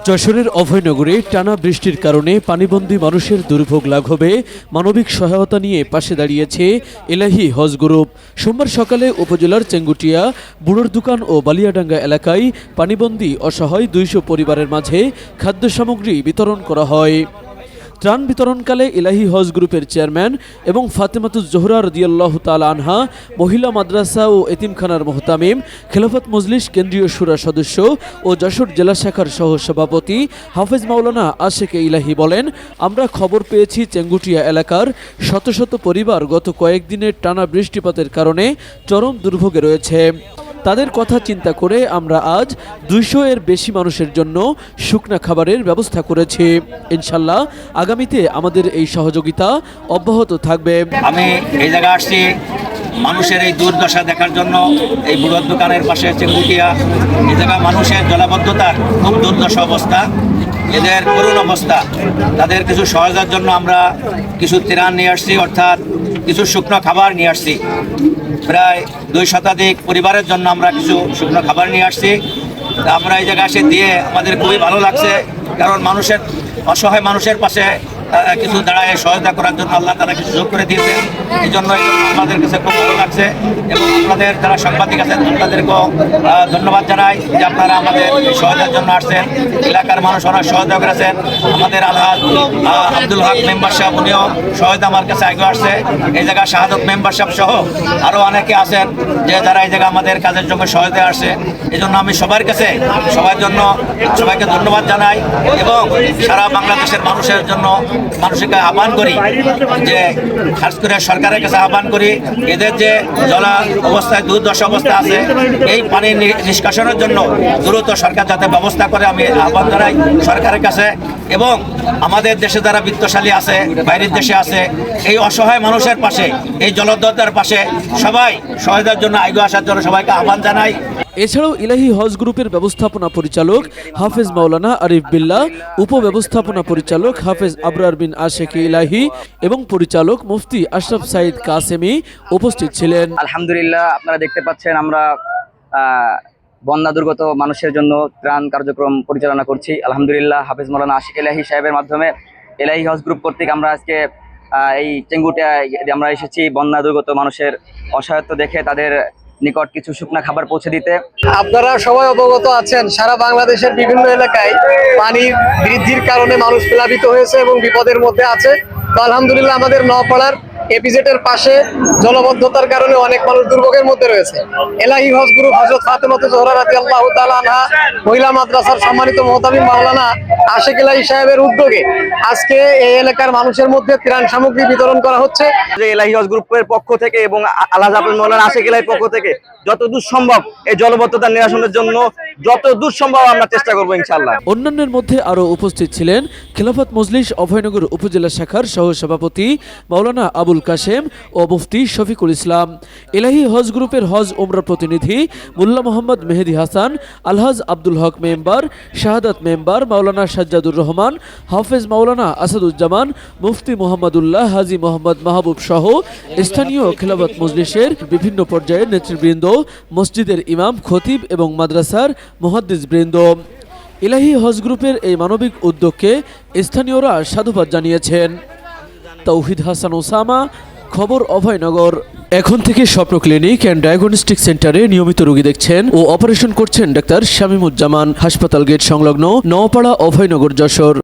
যশোরের অভয়নগরে টানা বৃষ্টির কারণে পানিবন্দী মানুষের দুর্ভোগ লাঘবে মানবিক সহায়তা নিয়ে পাশে দাঁড়িয়েছে এলাহি হজ গ্রুপ। সোমবার সকালে উপজেলার চেঙ্গুটিয়া, বুড়োর দোকান ও বালিয়াডাঙ্গা এলাকায় পানিবন্দী অসহায় 200 পরিবারের মাঝে খাদ্য সামগ্রী বিতরণ করা হয়। ত্রাণ বিতরণকালে এলাহি হজ গ্রুপের চেয়ারম্যান এবং ফাতেমাতুজ জোহরা রাদিয়াল্লাহু তাআলা আনহা, মহিলা মাদ্রাসা ও এতিমখানার মুহতামিম, খেলাফত মজলিস কেন্দ্রীয় শুরা সদস্য ও যশোর জেলা শাখার সহ সভাপতি হাফেজ মাওলানা আশেকে ইলাহি বলেন, আমরা খবর পেয়েছি চেঙ্গুটিয়া এলাকার শত শত পরিবার গত কয়েকদিনের টানা বৃষ্টিপাতের কারণে চরম দুর্ভোগে রয়েছে। তাদের কথা চিন্তা করে আমরা আজ 200 এর বেশি মানুষের জন্য শুকনা খাবারের ব্যবস্থা করেছি। ইনশাল্লাহ আগামীতে আমাদের এই সহযোগিতা অব্যাহত থাকবে। আমি এই জায়গায় আসছি মানুষের এই দুর্দশা দেখার জন্য। এই বুড়োর দোকানের পাশে চেঙ্গুটিয়া, এই জায়গা মানুষের জলাবদ্ধতার খুব দুর্দশা অবস্থা, এদের করুণ অবস্থা। তাদের কিছু সহায়তার জন্য আমরা কিছু ত্রাণ নিয়ে আসছি, অর্থাৎ কিছু শুকনো খাবার নিয়ে আসছি। প্রায় 2 শতাধিক পরিবারের জন্য আমরা কিছু শুকনো খাবার নিয়ে আসছি। আমরা এই জায়গায় এসে দিয়ে আমাদের খুবই ভালো লাগছে, কারণ মানুষের অসহায় মানুষের পাশে কিছু দাঁড়ায় সহায়তা করার জন্য আল্লাহ তারা কিছু যোগ করে দিয়েছেন। এই জন্য আমাদের কাছে খুব ভালো লাগছে এবং আপনাদের যারা সাংবাদিক আছেন তাদেরকেও ধন্যবাদ জানাই যে আপনারা আমাদের সহায়তার জন্য আসছেন। এলাকার মানুষ অনেক সহায়তা করেছেন। আমাদের আলহাজ আব্দুল হক মেম্বার সাহেব, উনিও সহায়তা আমার কাছে আগে আসছে। এই জায়গায় শাহাদত মেম্বার সাহেব সহ আরও অনেকে আছেন যে যারা এই জায়গায় আমাদের কাজের জন্য সহায়তা আসছে। এই জন্য আমি সবার কাছে সবাইকে ধন্যবাদ জানাই এবং সারা বাংলাদেশের মানুষের জন্য মানুষকে আহ্বান করি যে খাস করে সরকারের কাছে আহ্বান করি, এদের যে জলা অবস্থায় দুর্দশা অবস্থা আছে, এই পানি নিষ্কাশনের জন্য দ্রুত সরকার যাতে ব্যবস্থা করে আমি আহ্বান জানাই সরকারের কাছে। এবং আমাদের দেশে যারা বিত্তশালী আছে, বাইরের দেশে আছে, এই অসহায় মানুষের পাশে, এই জলদ্রতার পাশে সবাই সহায়তার জন্য আগে আসার জন্য সবাইকে আহ্বান জানাই। এছাড়াও ইলাহি হজ গ্রুপের ব্যবস্থাপনা পরিচালক হাফেজ মাওলানা আরিফ বিল্লাহ, উপব্যবস্থাপনা পরিচালক হাফেজ আবরার বিন আশেকে ইলাহি এবং পরিচালক মুফতি আশরাফ সাইদ কাসেমি উপস্থিত ছিলেন। আলহামদুলিল্লাহ, আপনারা দেখতে পাচ্ছেন আমরা বন্যা দুর্গত মানুষের জন্য ত্রাণ কার্যক্রম পরিচালনা করছি। আলহামদুলিল্লাহ, হাফেজ মাওলানা আশিক ইলাহি সাহেবের মাধ্যমে ইলাহি হজ গ্রুপ কর্তৃক আমরা আজকে এই চেঙ্গুটিয়ায় আমরা এসেছি বন্যা দুর্গত মানুষের অসহায়ত্ব দেখে তাদের নিকট কিছু শুকনা খাবার পৌঁছে দিতে। আপনারা সবাই অবগত আছেন, সারা বাংলাদেশের বিভিন্ন এলাকায় পানির বৃদ্ধির কারণে মানুষ প্লাবিত হয়েছে এবং বিপদের মধ্যে আছে। তো আলহামদুলিল্লাহ আমাদের নওপাড়ার এপিজেডের পাশে জলবদ্ধতার কারণে অনেক মানুষ দুর্ভোগের মধ্যে রয়েছে। এলাহি হজ গ্রুপ হযরত ফাতেমাতুজ জোহরা রাদিয়াল্লাহু তাআলা আনহা মহিলা মাদ্রাসার সম্মানিত মুহতামিম মাওলানা আশেক ইলাহি সাহেবের উদ্যোগে আজকে এই এলাকার মানুষের মধ্যে ত্রাণ সামগ্রী বিতরণ করা হচ্ছে। যে এলাহি হজ গ্রুপের পক্ষ থেকে এবং আলহাজ হাফেজ মাওলানা আশেক ইলাহির পক্ষ থেকে যতদূর সম্ভব এই জলবদ্ধতা নিরসনের জন্য যতদূর সম্ভব আমরা চেষ্টা করবো ইনশাআল্লাহ। অন্যান্যের মধ্যে আরও উপস্থিত ছিলেন খেলাফত মজলিস অভয়নগর উপজেলা শাখার সহ সভাপতি মাওলানা আবুল কাশেম ও মুফতি শফিকুল ইসলাম, এলাহি হজ গ্রুপের হজ উমরা প্রতিনিধি মোল্লা মোহাম্মদ মেহেদি হাসান, আলহাজ আব্দুল হক মেম্বার, শাহাদাত মেম্বার মাওলানা সাজ্জাদুর রহমান, হাফেজ মাওলানা আসাদুজ্জামান, মুফতি মোহাম্মদুল্লাহ, হাজি মোহাম্মদ মাহবুব সহ স্থানীয় খেলাফত মজলিসের বিভিন্ন পর্যায়ের নেতৃবৃন্দ, মসজিদের ইমাম, খতিব এবং মাদ্রাসার মুহাদ্দিস বৃন্দ। ইলাহি হজ গ্রুপের এই মানবিক উদ্যোগকে স্থানীয়রা সাধুবাদ জানিয়েছেন। তৌহিদ হাসান ওসামা, খবর অভয়নগর। এখন থেকে স্বপ্ন ক্লিনিক অ্যান্ড ডায়াগনস্টিক সেন্টারে নিয়মিত রোগী দেখছেন ও অপারেশন করছেন ডাক্তার শামীমুজ্জামান, হাসপাতাল গেট সংলগ্ন, নওপাড়া, অভয়নগর, যশোর।